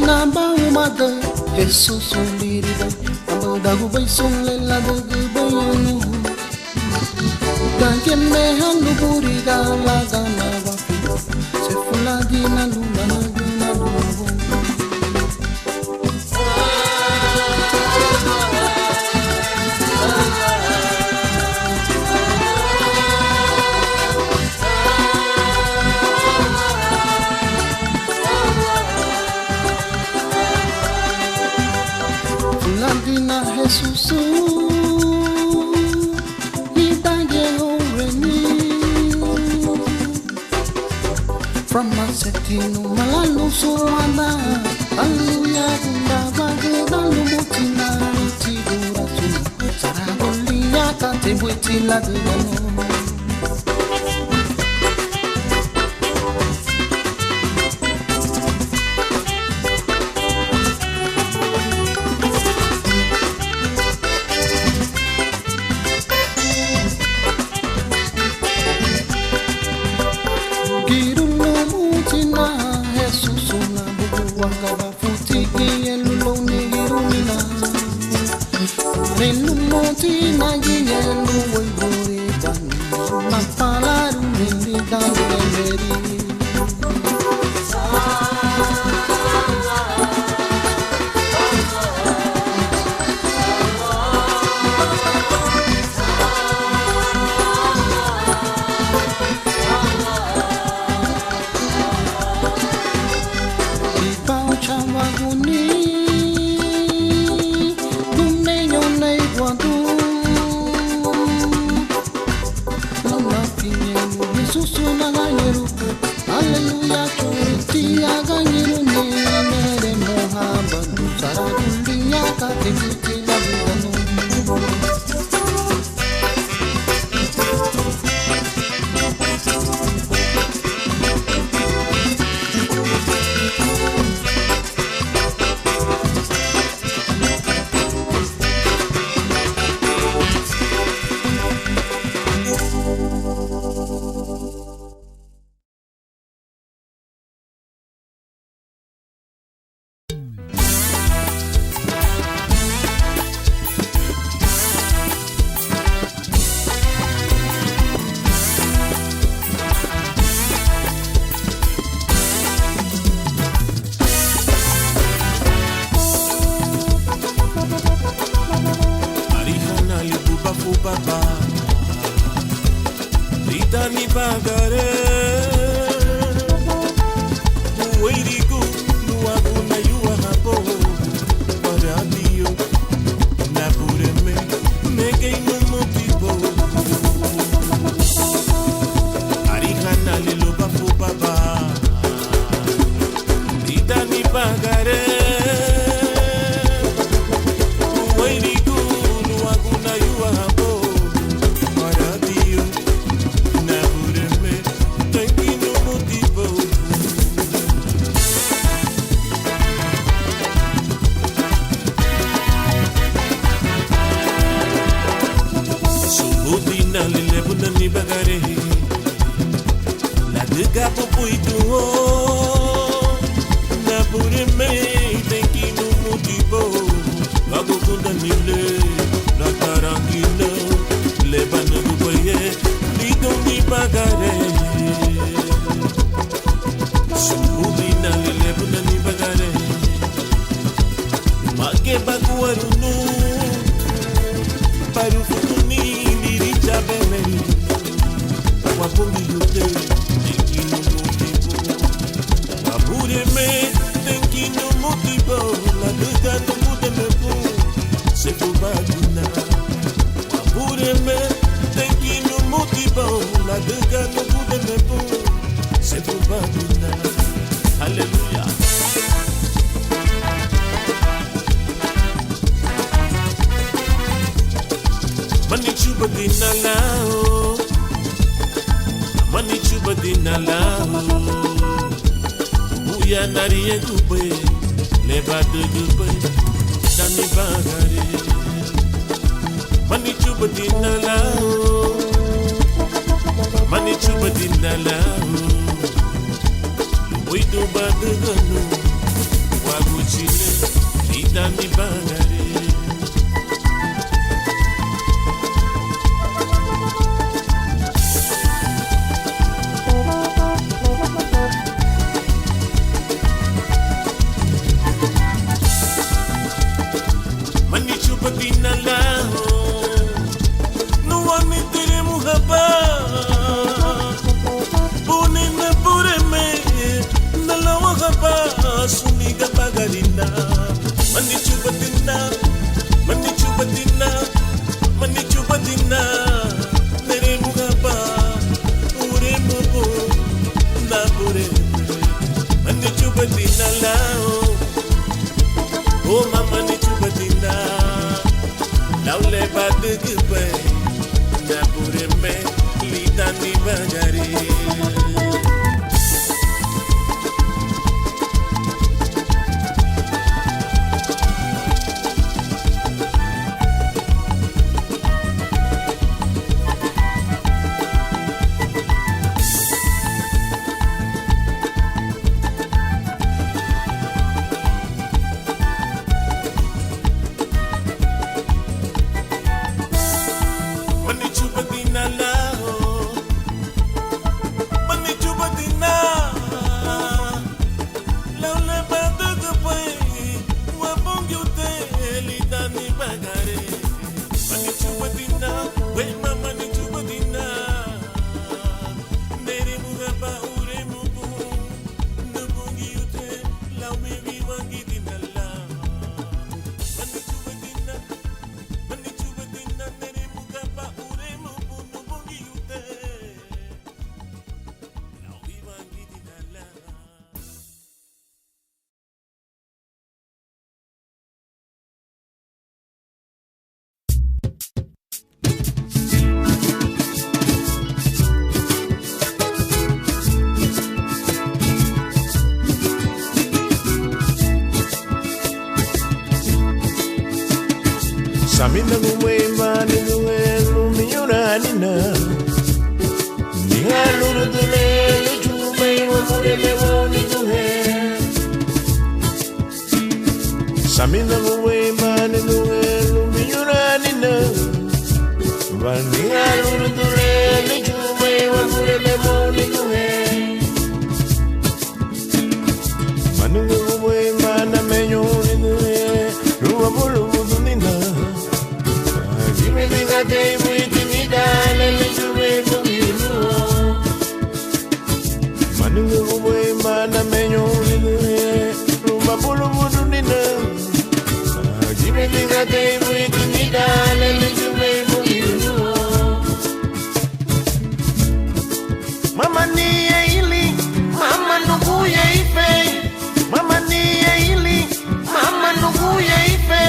Namba umada Jesus uliribai amba dagu bai sonle la dagu bai onu Danke me halu buri gala gana wafi se fula dina luna luna luna Jesus, from my setting, Malalu Suana, Aluya, Gunda, Lumutina, Tigura, Saragolia, Catewitilla, Hallelujah. Manichuba dinalao, manichuba dinalao. Uya nariye gube, leba de gube, dani bagare. Manichuba dinalao, manichuba dinalao. We do bad ganu, wagu chile, lida ni bagare. Mani chupati na lao, no ani tere muhabba. Suniga bagarina, mani chupatina, mere mugaba, ure mubu, na pure, mani chupatina lao, oh mama ni chupatina, laule badugbe, na pure me, lita ni bagari. Samina gumwema ni duelu minyona nina Niha luru dule lujume wa mureme woni duhe Samina gumwema ni duelu minyona nina Niha luru dule lujume wa mureme woni duhe Manungu gumwema na menyoni duhe Ruwa bulu Day with me down and little way from you. Manungu way mana menyo ni rumba bulu budu nina. Give me a day with me down and little way from you. Mama ni ili, mama nugu ya ife. Mama ni ili, mama nugu ya ife.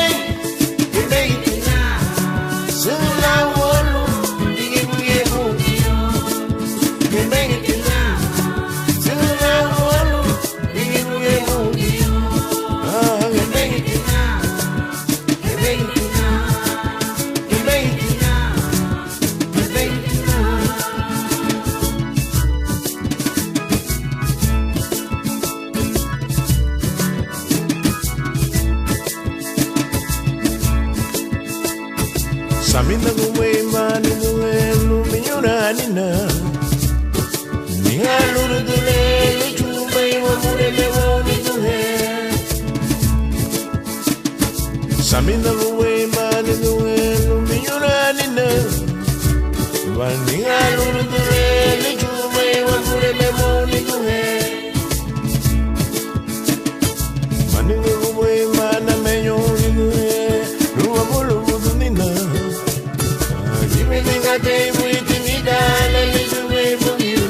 Samina gumwema ni duelu minyona nina Niha luru dule lujume wa mureme woni duhe Samina gumwema ni duelu minyona nina Niha luru dule lujume wa mureme woni duhe Manungu gumwema na menyoni duhe Ruwa bulu budu nina Everything I did with me down a little way from you.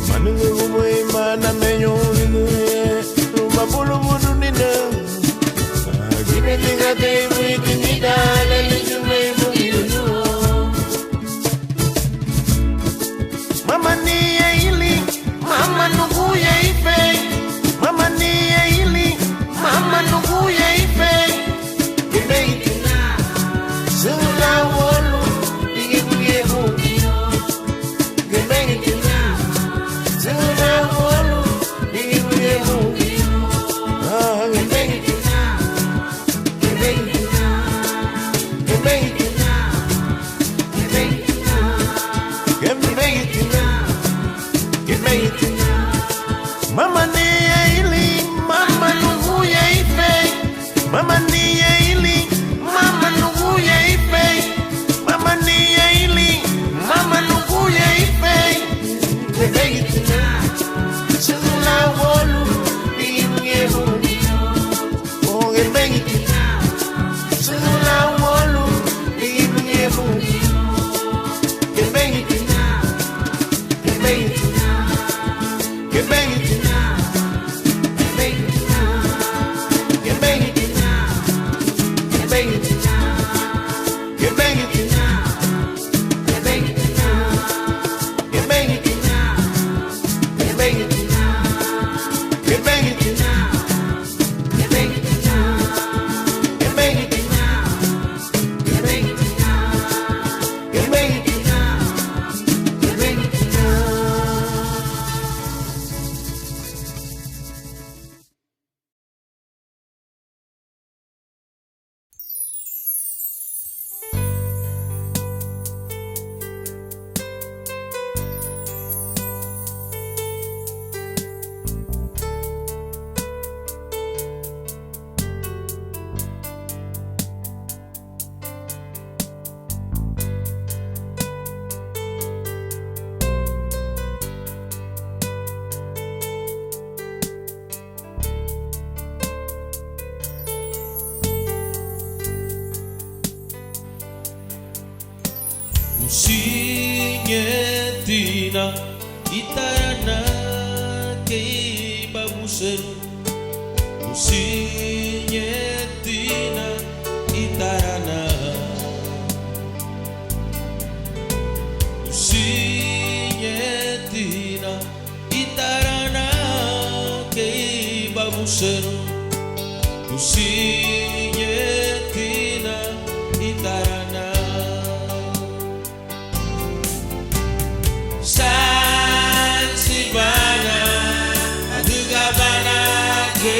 Manungu way mana menyo ni rumba bulu budu nina. Usinyetina itarana kay babusen. Usinyetina itarana. Usinyetina itarana kay babusen. Usinyetina itarana. Sansibana adugabana ke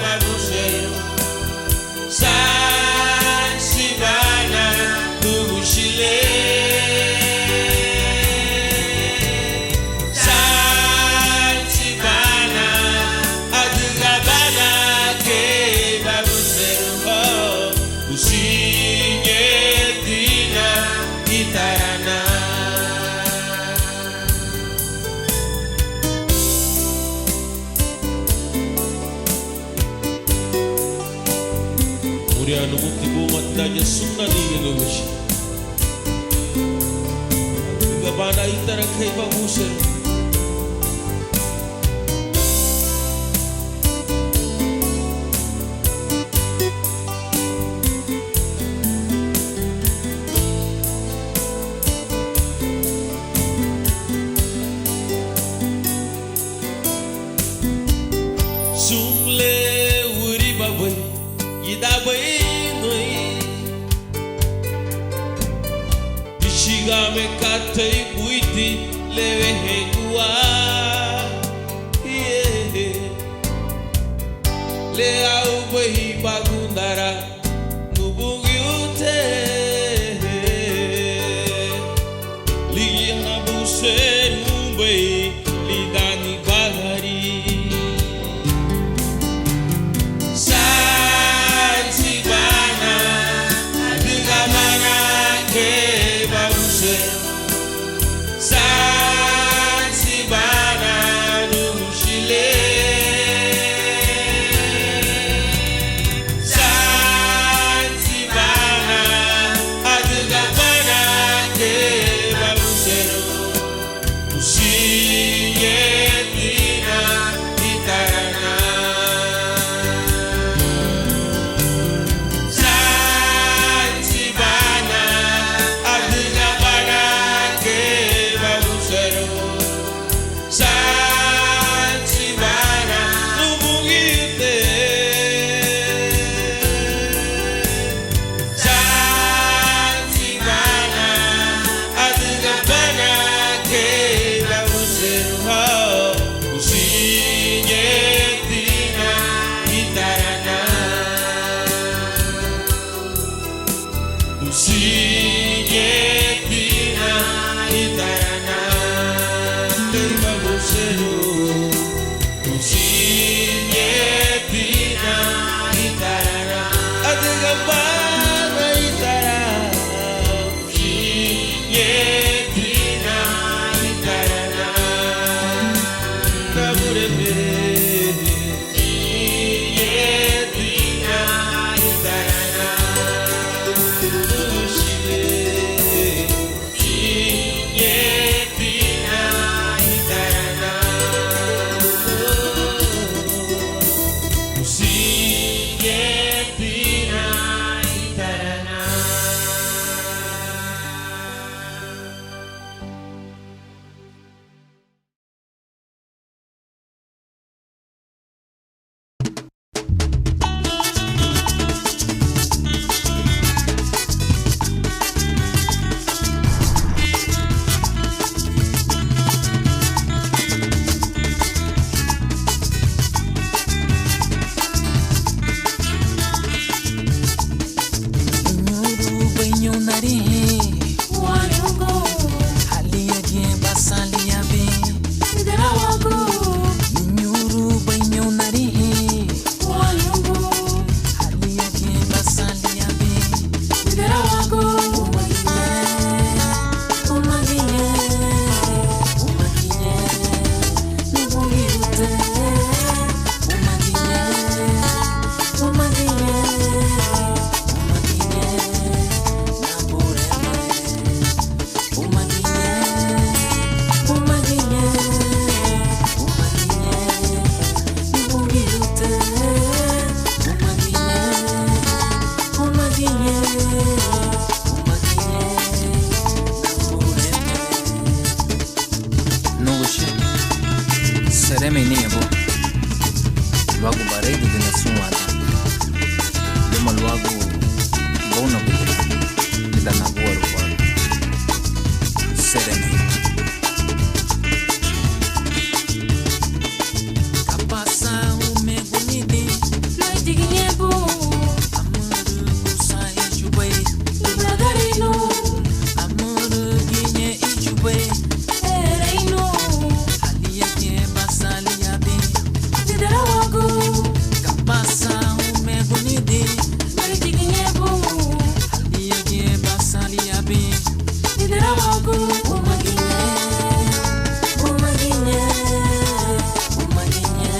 babusero. Sansibana tugushile. Sansibana adugabana ke babusero. Usinyetina itarana. Muriano muntibu matidanya sumna ni gelush. Gabana itara kay babuser. Sumle uri babai idabai noi. Ishigame katei buiti lewe hengua. Le au bahi bagundara nubungi ute. Ligi habuser umbai lidani bagari. Sansibana adugabana ke babusero. Sansibana nushile. Sansibana adugabana ke babusero. Usinyetina itarana. Sansibana adugabana ke babusero. Sansibana nubungite. Sansibana adugabana ke babusero. Usinyetina itarana. Usinyetina itarana kay babusero. Usinyetina itarana adugabana itarana. Usinyetina itarana naburebe. Usinyetina itarana tugushile. Usinyetina seme ni abo luago baredo de nasuata dema luago bono kita na buar buar serene kapasa ume bonidi lai diginyebu amuru sai chubai ibragarino amuru ginye ichubai ereino alia ke basalia be didarawago kapasa ume bonidi lai diginyebu alia ke basalia be didarawago umaginye umaginye umaginye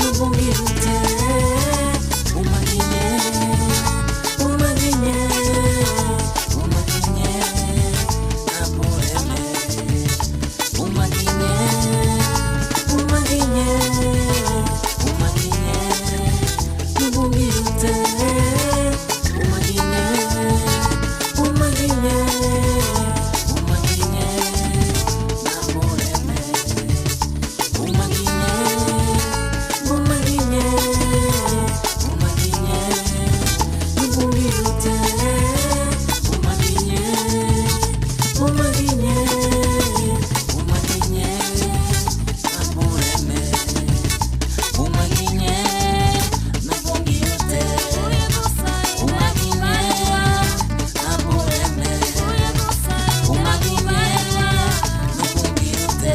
ubungirute umaginye umaginye umaginye naporeme umaginye umaginye umaginye ubungirute umaginye umaginye umaginye naporeme umaginye umaginye umaginye ubungirute umaginye umaginye umaginye naporeme umaginye nabungirute umaginye naporeme umaginye nabungirute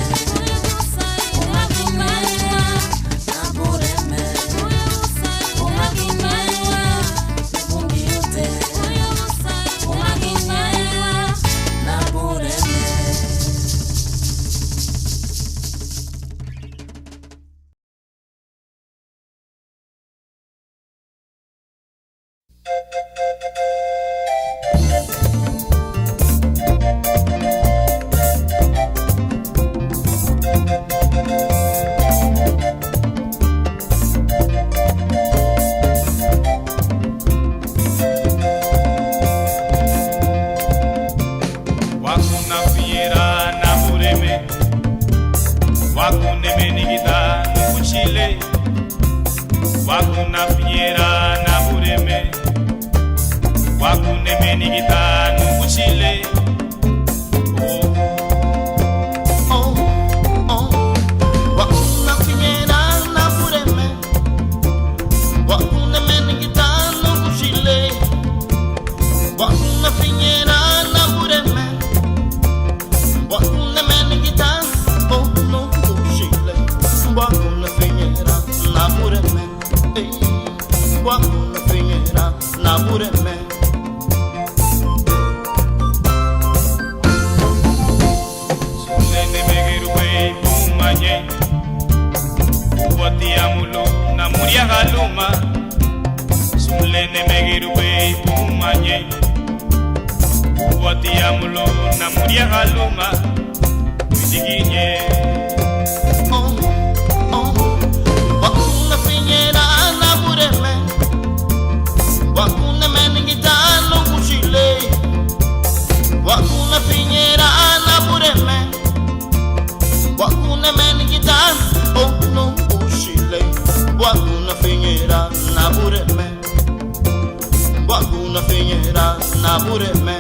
umaginye naporeme umaginye nabungirute umaginye naporeme. Wakuna fiera na bureme, wakune menigita nukuchile. Wakuna fiera na bureme, wakune menigita nukuchile. Oh, wakuna fiera na bureme, wakune menigita nukuchile. Wakuna fiera na bureme. Wakuna menigita, oh no, Chile. Wakuna fiera na bureme, wakuna fiera na bureme. Sulene megirwe pumanye, uwati amulo na muria galuma. Sulene megirwe pumanye. Uwati amulo na muria galuma Widiginye Wakuna finyera na bureme Wakuna meningita no kuchile Wakuna finyera na bureme Wakuna meningita oh no kuchile Wakuna finyera na bureme Wakuna finyera na bureme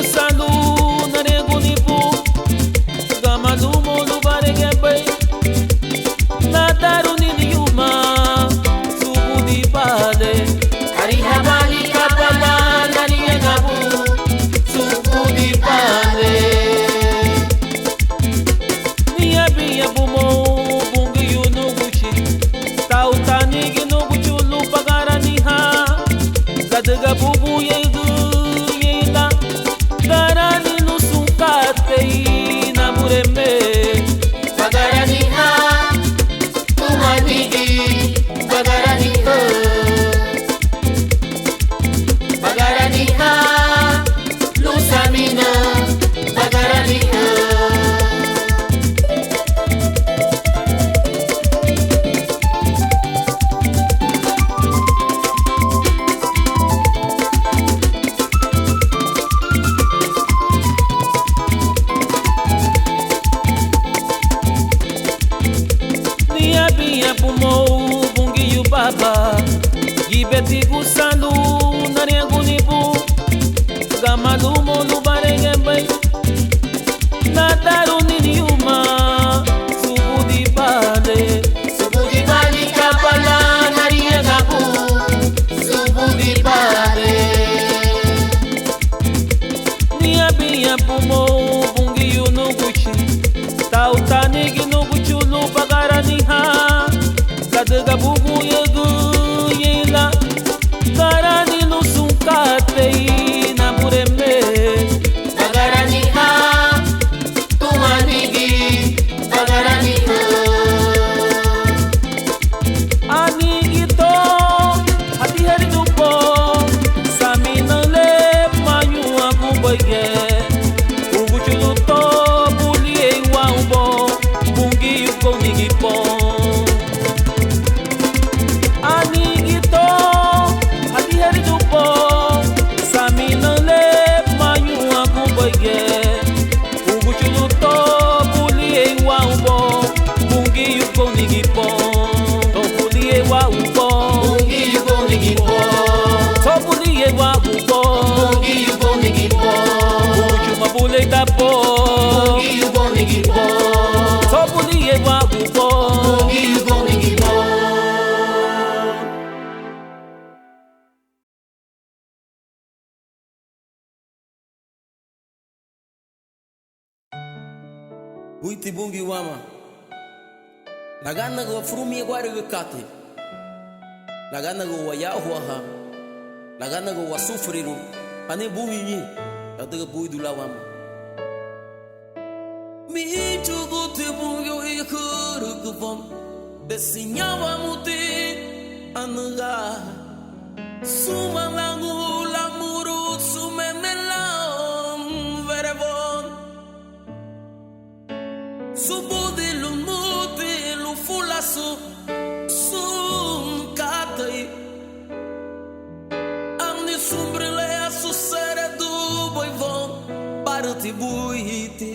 gusalu naregunipu gamalumo lubaregebay nadaru niniuma subu di pale harihabali kapala nariagabu subu di pale niya biya bumo bungi yunuguchi tautanigi nuguchulu pagaraniha Gadaga bubu yegu yela Garani nusukate namureme Bagarani ha tumanigi Bagarani ha Bagarani ha lusamina Bagarani ha Baba Gibeti gusalu nariagunibu Gamalumo lubaregebay Nadaru niniuma Subu di bale Subu di bali kapala nariagabu Subu di bale Niya pumo bungi yunuguchi Tautanigi nuguchulu pagaraniha Gadaga bubu yegu yela Garani nusukate namureme Bagarani ha tumanigi Bagarani ha Anigito hati hari dupo Saminale mayu aku boyge Ugu chuluto bulie wa ubo Bungi yuko nigipo Uiti bungi wama Nagana go frumi gwari go kati Nagana go waya huaha Nagana go wasufriru Ane bungi ni Yataga bui dula wama Mi chugu te bungi ikuru kupon Desinyawa muti Anaga Suma langu lamuru sumemelam Verebon Subu di lumuti lufulasu Sum katai Amni sumbrile a susere du boivon Parati buiti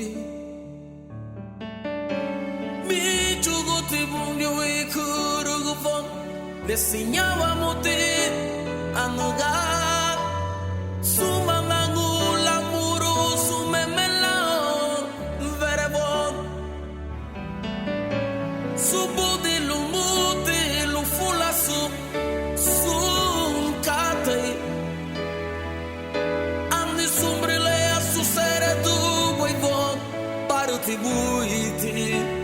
Mi chuguti bungi wikuru gufon Desinyawa muti anuga Suma mangu lamuru sumemela Verebon Subu di lumuti lufulasu Sum katai Amni sumbrile a susere du boivon Parati buiti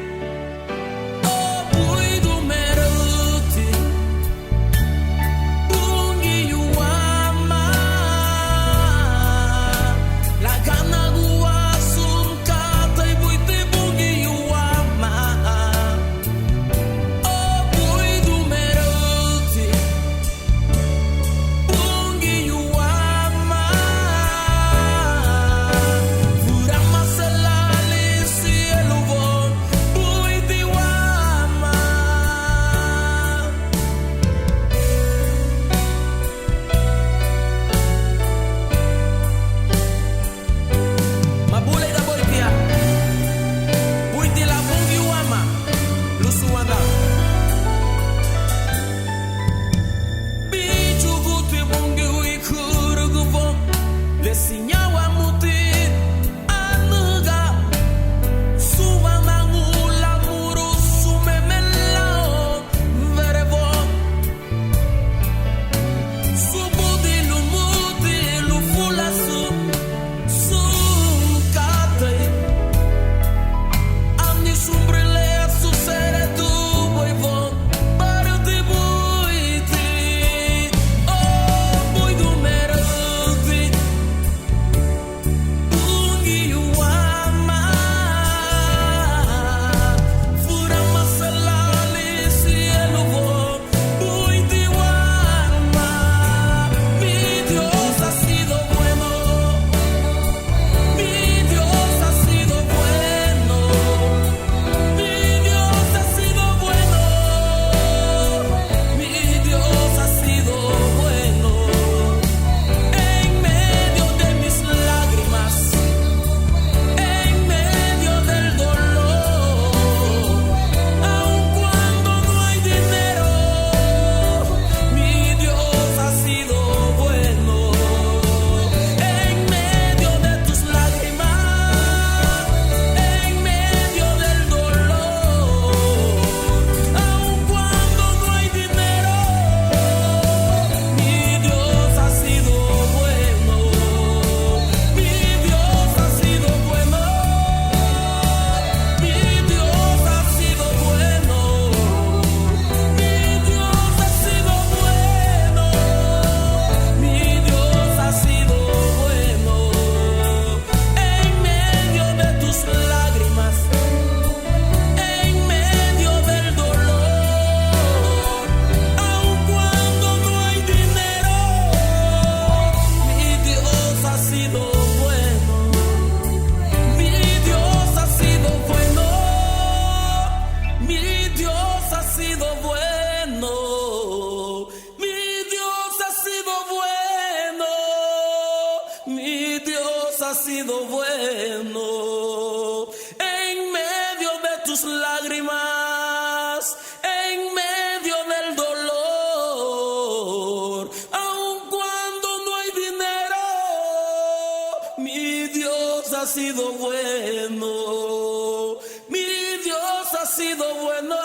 Cielo sido bueno, mi Dios ha sido bueno,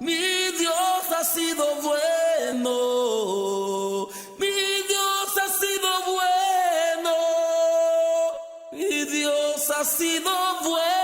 mi Dios ha sido bueno, mi Dios ha sido bueno, mi Dios ha sido bueno.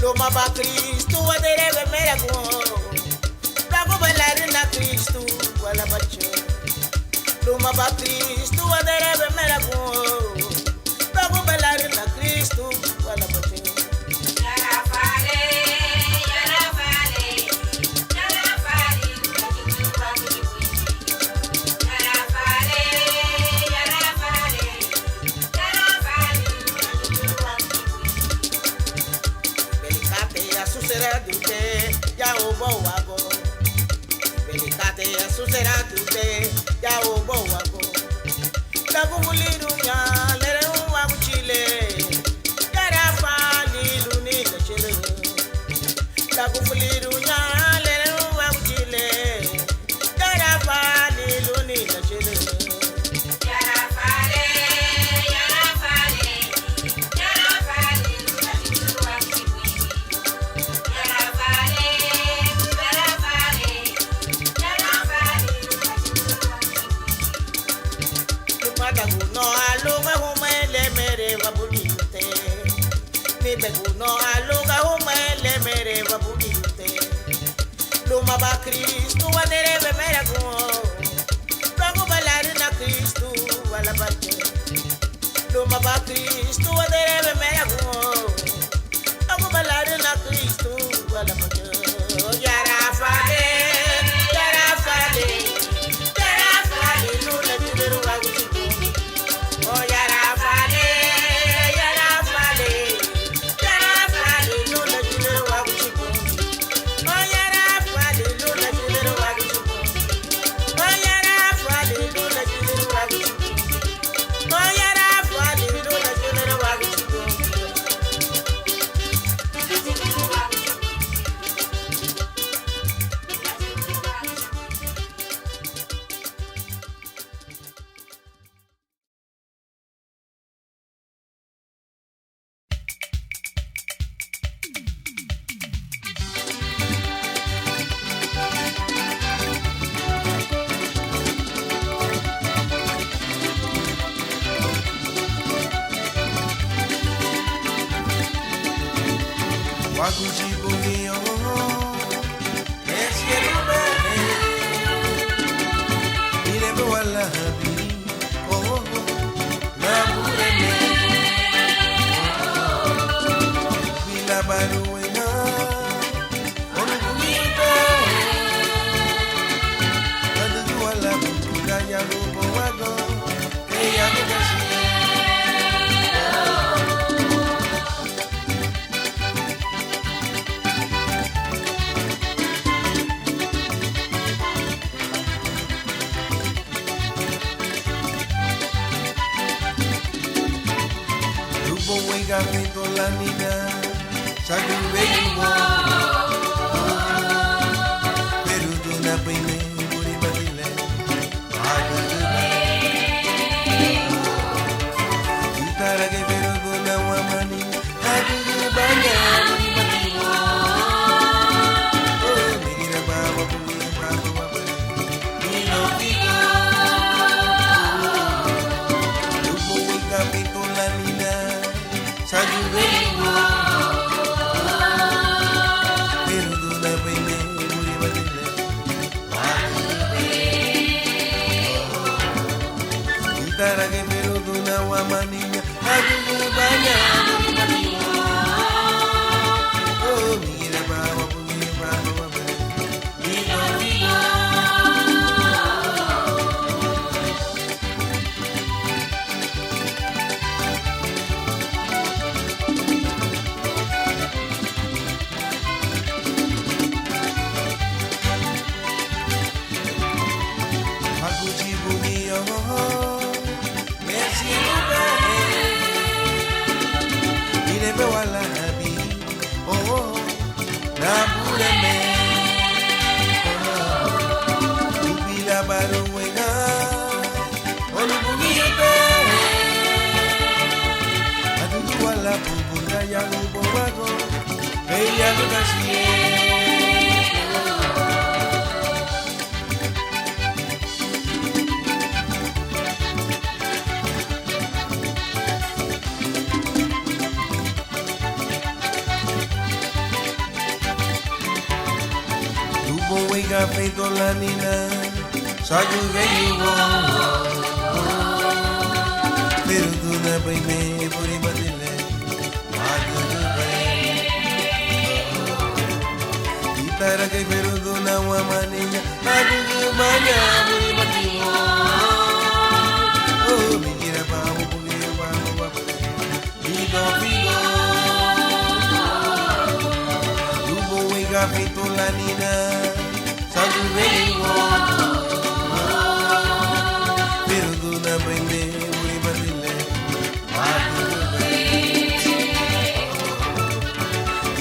Loma ba Kristo wa dere be mera go balare na Cristo wala bacho Luma ba Cristo adere mera ko Bago balare na Cristo wala bacho Ya obo wago Belikate ya susera tute ya obo wago Lagu muliru ya lere wagu chile Yara fali luni na chile Lagu muliru ya lere wagu chile Yara fali luni na chile Beguno aluga umele mere babunite Luma ba Cristo adere mera ko Bago balare na Cristo wala bache Luma ba Cristo adere mera ko Bago balare na Cristo wala bache Yara fale lula diru wagu Oh yara fale feito la nina, sayu veio pero tu na prime puri badile, madu bem. Itara que pero tu na wa maninya, madu manya puri badile. Oh, mira vamos puri vamos vamos. Vigo vigo. Lubo wega feito la nina, sayu veio pero tu na prime puri badile.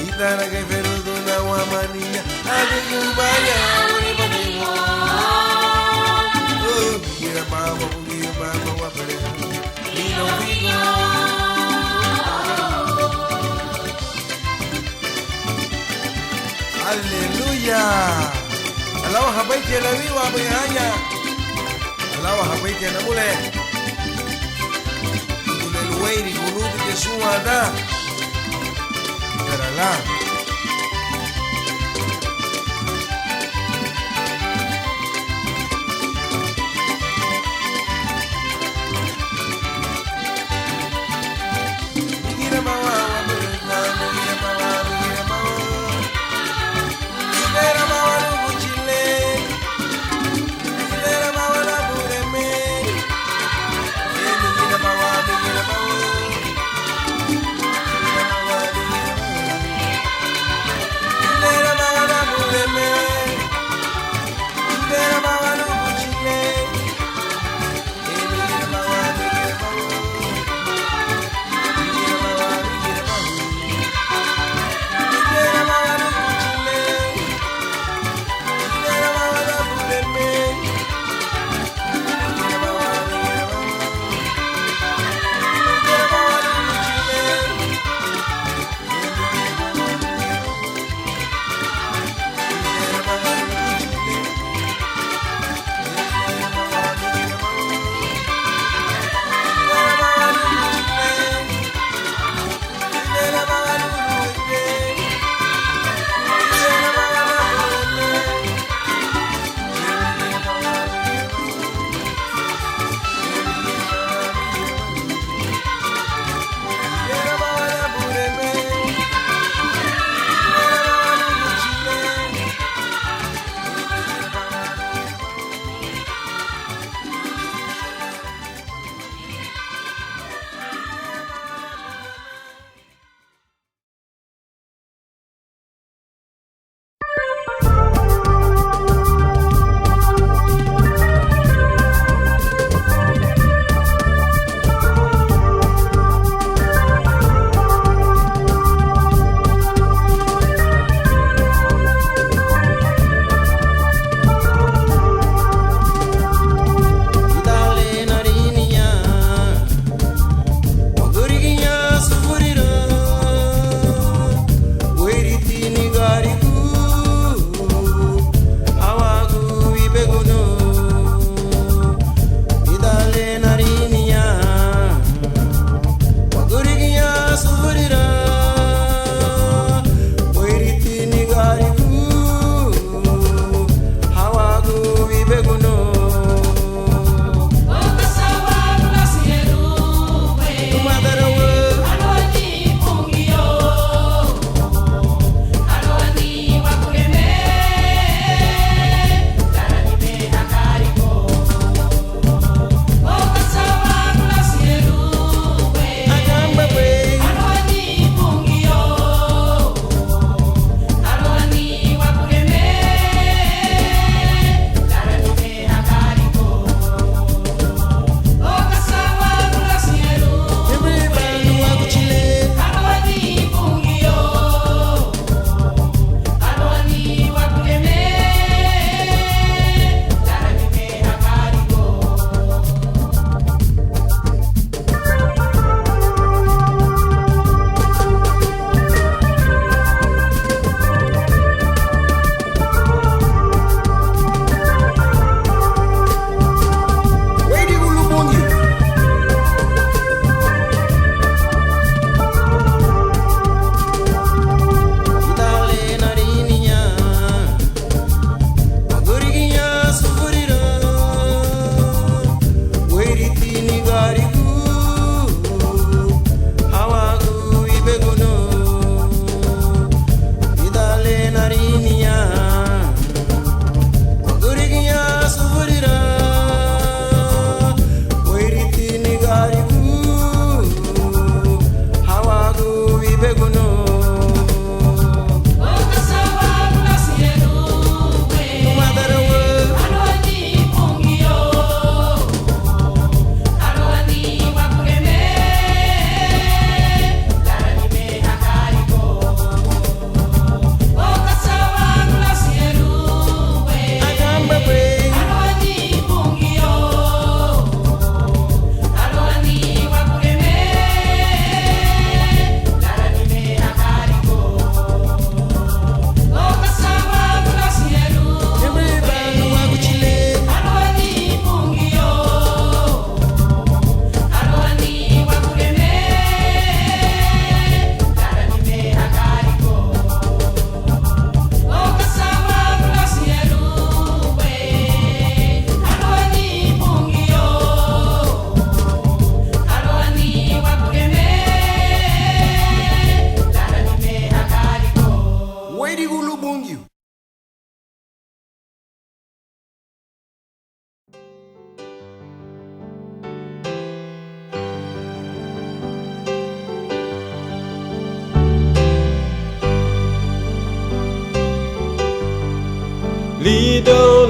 Itara que pero tu na wa maninya, madu manya puri badile. Oh, mira vamos vamos. Vigo vigo. Aleluya. Alaba habai que la viva behaña. Alaba habai que la mule. Tulel weiri gunubi que suada. Kerala. Mira mama, mira mama. Mira mama no buchile. Mira mama la bureme. Mira mama. Mira mama.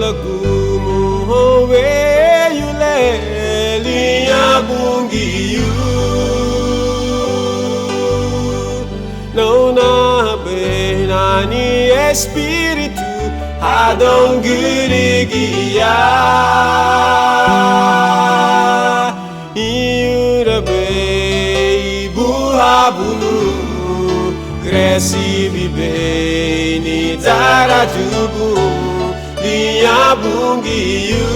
lagumu howe yule liya bungiyu Nona benani espiritu hadong girigia Iurabe buhabunu Gresi bibeni tarajubu Liya bungiyu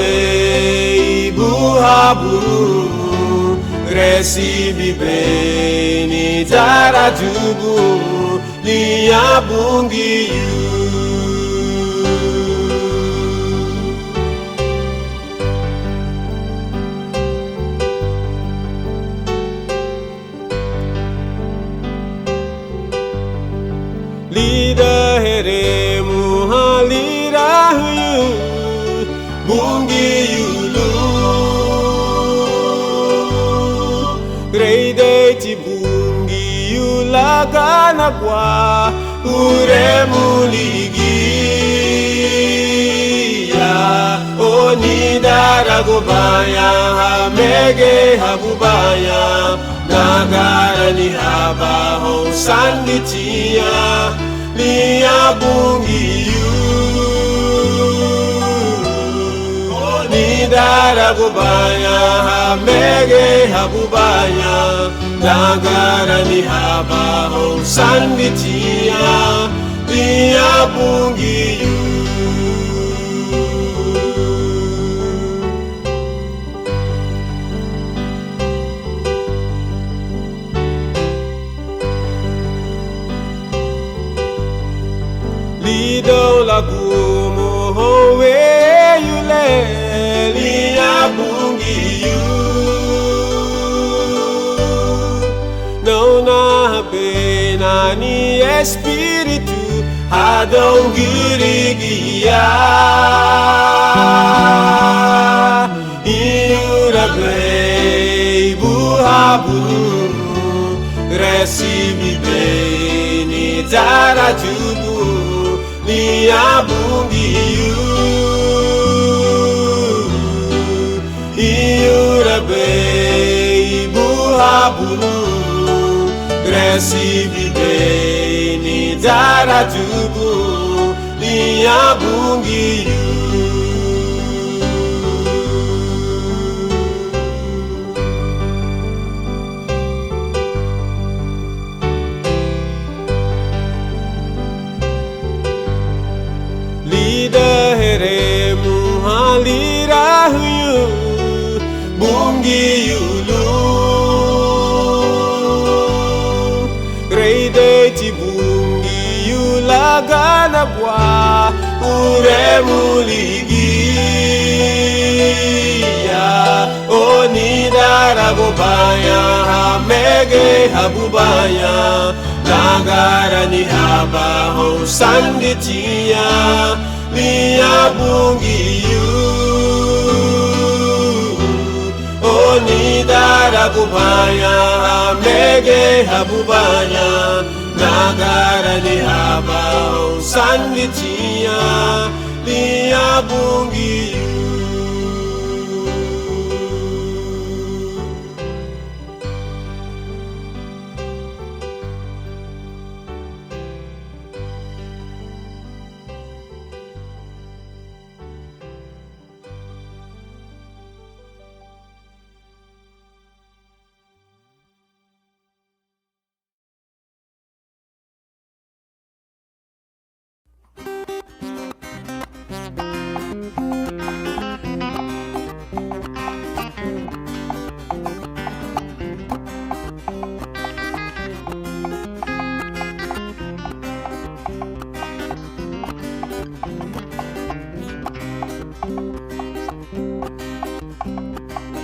Iurabe buhabunu Gresi bibeni tarajubu Liya bungiyu Lida heremu halira huyu bungi yulu Greide ti bungi yulagana kwa uremu ligia Oni daragobaya hamege habubaya Nagara ni habaho sanditia Liya bungiyu Ni daragobaya hamege habubaya Nagara ni habaho sanditia Liya bungiyu Lido lagumu howe yule liya bungiyu Nona benani espiritu hadong girigia Iurabe buhabunu Gresi bibeni tarajubu Liya bungiyu Iurabe buhabunu Gresi bibeni tarajubu Liya bungiyu Lida heremu halira huyu bungi yulu Greide ti bungi yulagana kwa uremu ligia Oni daragobaya hamege habubaya Nagara ni habaho sanditia Liya bungiyu Oni daragubaya hamege habubaya Nagara ni habaho sanditia Liya bungiyu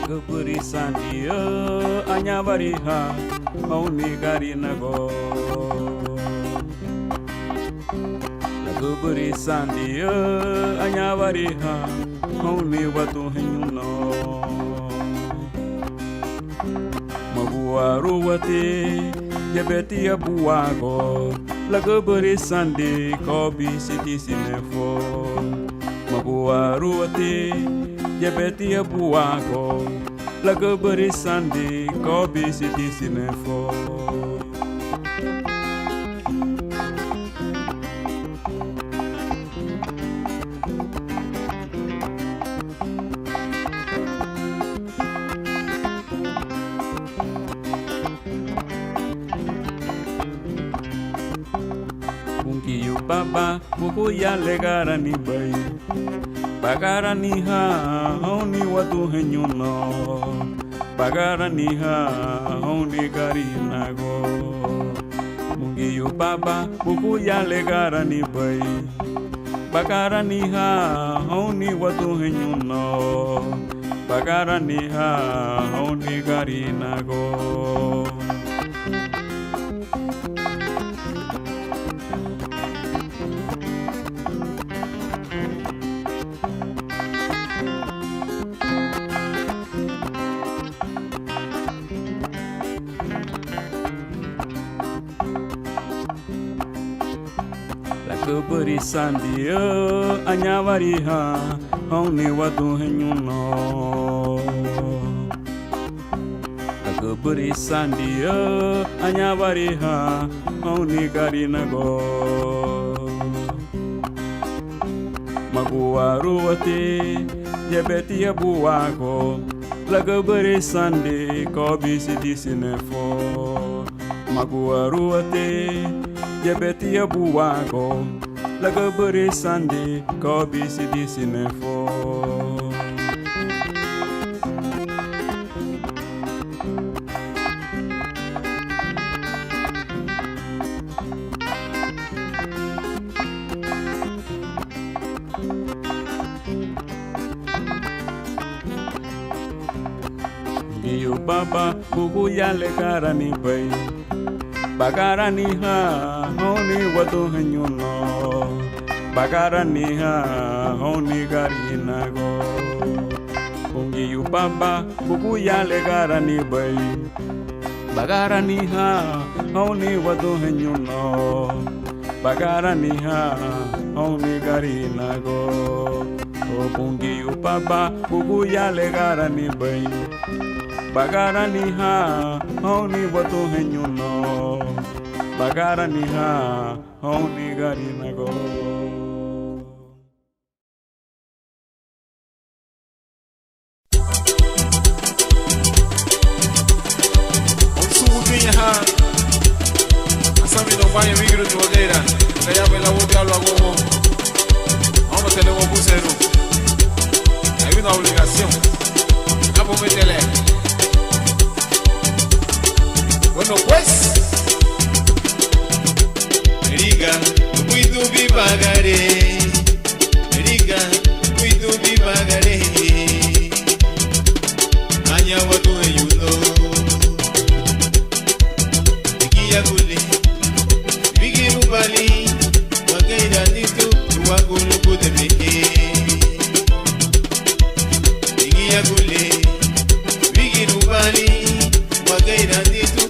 Keburisan dia hanya bariha mau nigari nago. Keburisan dia hanya bariha mau ni watu hinyuno. Mabuaru wati jebeti abuago Lagabari Sunday, Kobe City Sinefo. Mabua Ruate, Jabeti Abuako. Lagabari Sunday, Kobe City Sinefo. Baba, buku ya legara ni bay. Bagara ni ha, honi watu henyuno. Bagara ni ha, honi gari nago. Mungi yu baba, buku ya legara ni bay. Bagara ni ha, honi watu henyuno. Bagara ni ha, honi gari nago. Lagabari Sunday, anyawari ha, honi watu henyuno. Lagabari Sunday, anyawari ha, honi gari nago. Magua ruwate, jabeti abuako. Lagabari Sunday, Kobe City Sinefo. Magua ruwate, Jabeti abuako. Lagabari Sunday, Kobe City Sinefo. Iyo baba, buku ya legara ni bay. Bagara ni ha, honi watu henyuno. Bagara ni ha, honi gari nago. Ungi yu baba, buku ya legara ni bay. Bagara ni ha, honi watu henyuno. Bagara ni ha, honi gari nago. Ungi yu baba, buku ya legara ni bay. Bagara ni ha, honi watu henyuno. Bagara ni ha, honi gari nago. Onsubukinya ha, asami no vaya migro de hoguera. Kaya bela wote algo agogo. Vamos a tener un bucero. Hay una obligación. Vamos a meterle. Bueno pues, Eriga, cuido mi pagaré. Eriga, cuido mi pagaré. Anya watu eyuno. Ikia kule, bigiru bali. Wakaida nitu, wakulu kuteme. Ikia kule, bigiru bali. Wakaida nitu.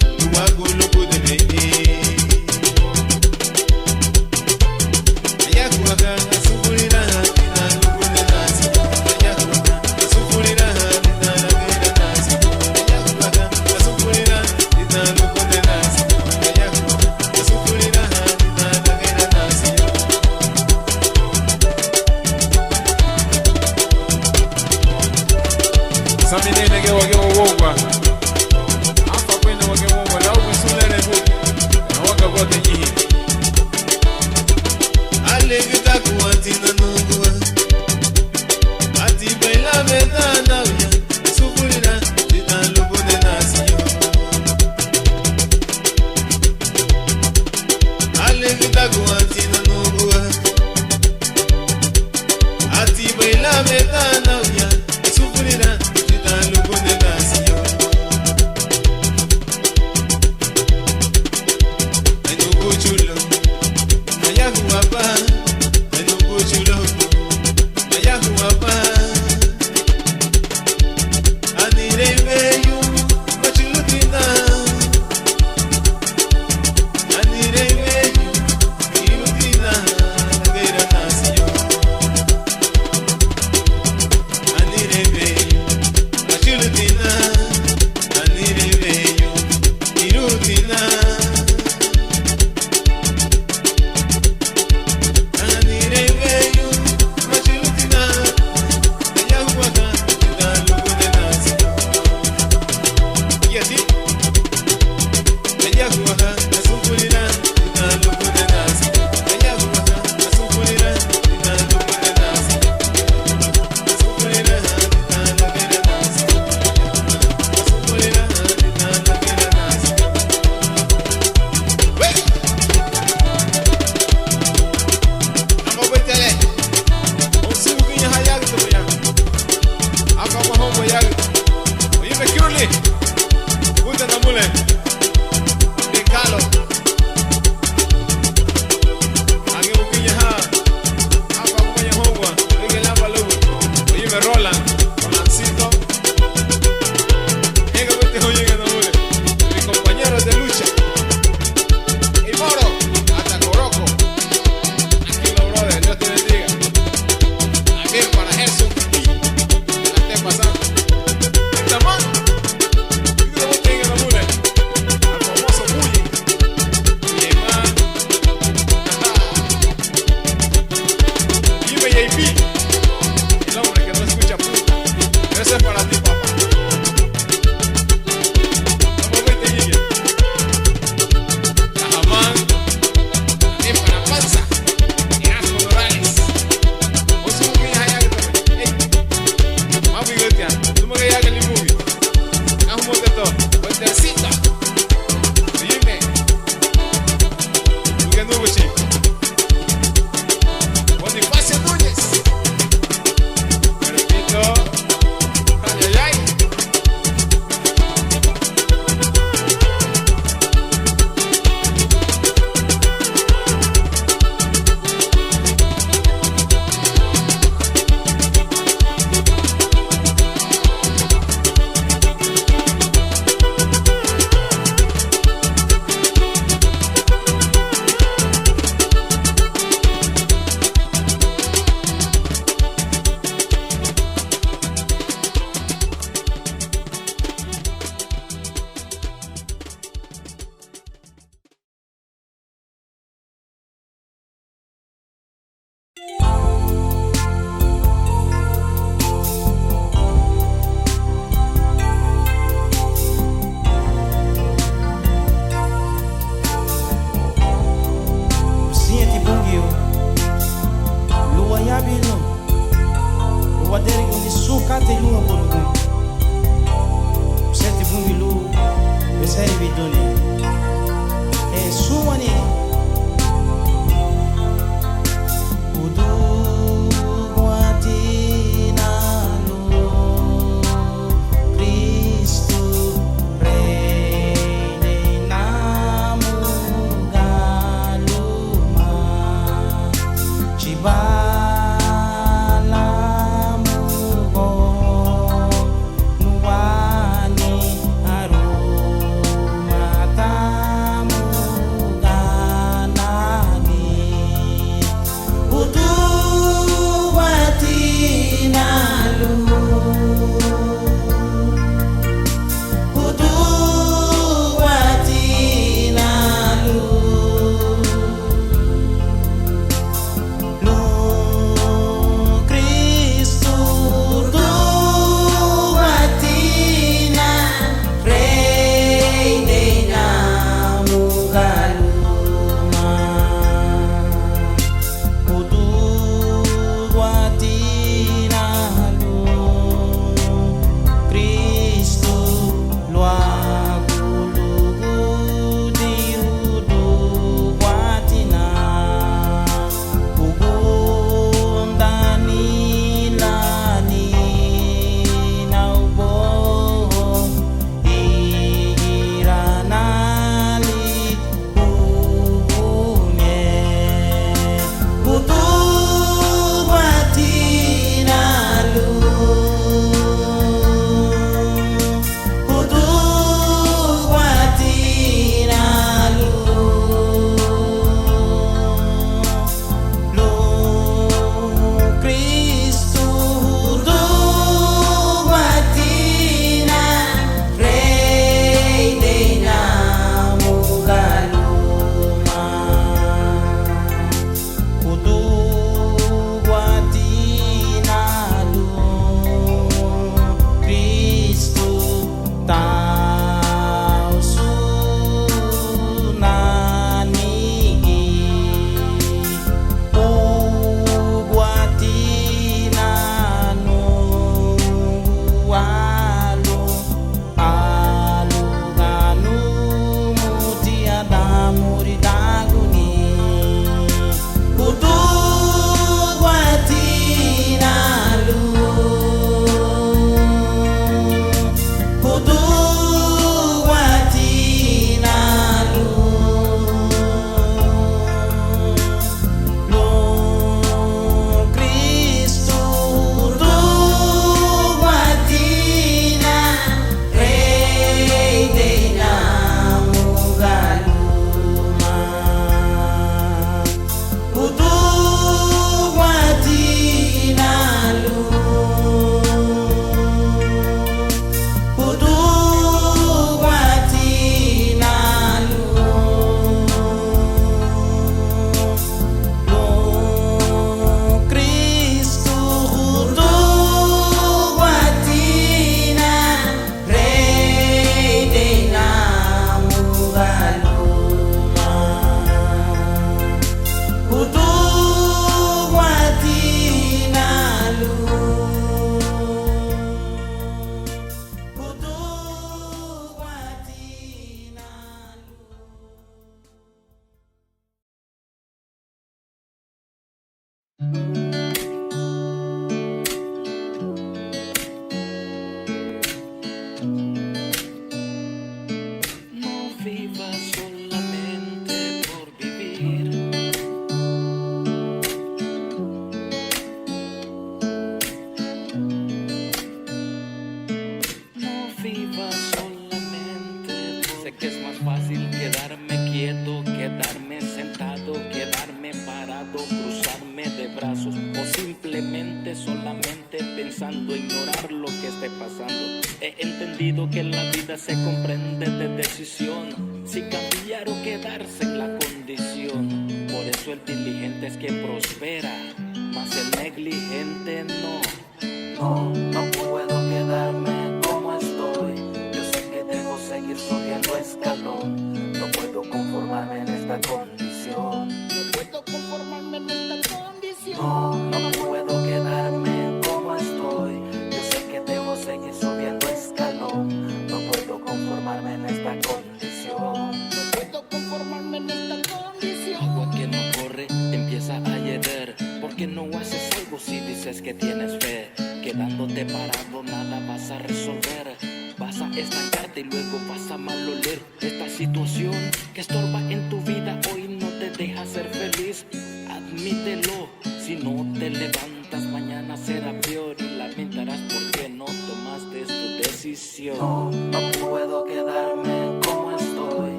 Chulo,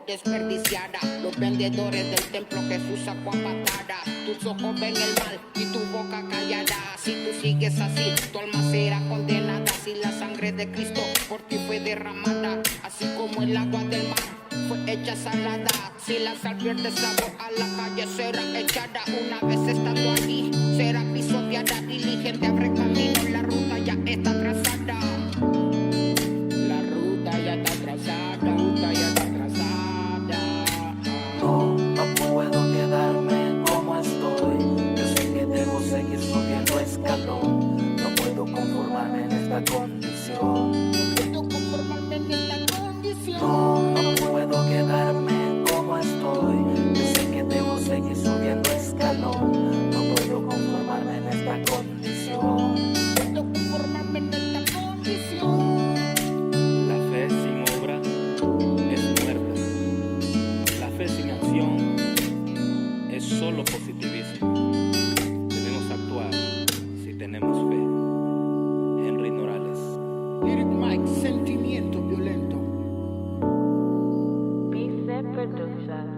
Desperdiciada, los vendedores del templo Jesús sacó a patadas. Tus ojos ven el mal y tu boca callada. Si tú sigues así, tu alma será condenada. Si la sangre de Cristo por ti fue derramada, así como el agua del mar fue hecha salada. Si la sal pierde sabor, a la calle será echada. Una vez estando allí, será pisoteada. Diligente abre camino, la ruta ya está trazada. La ruta ya está trazada, la ruta ya está trazada. No puedo quedarme como estoy. Yo sé que debo seguir subiendo escalón. No puedo conformarme en esta condición. No puedo conformarme en esta condición. No puedo quedarme como estoy. Yo sé que debo seguir subiendo escalón. No puedo conformarme en esta condición. No puedo conformarme en esta condición. La fe sin obra es muerta. La fe sin acción es solo positivismo. Debemos actuar si tenemos fe. Henry Norales. Lyric Mike, sentimiento violento. Peace Production.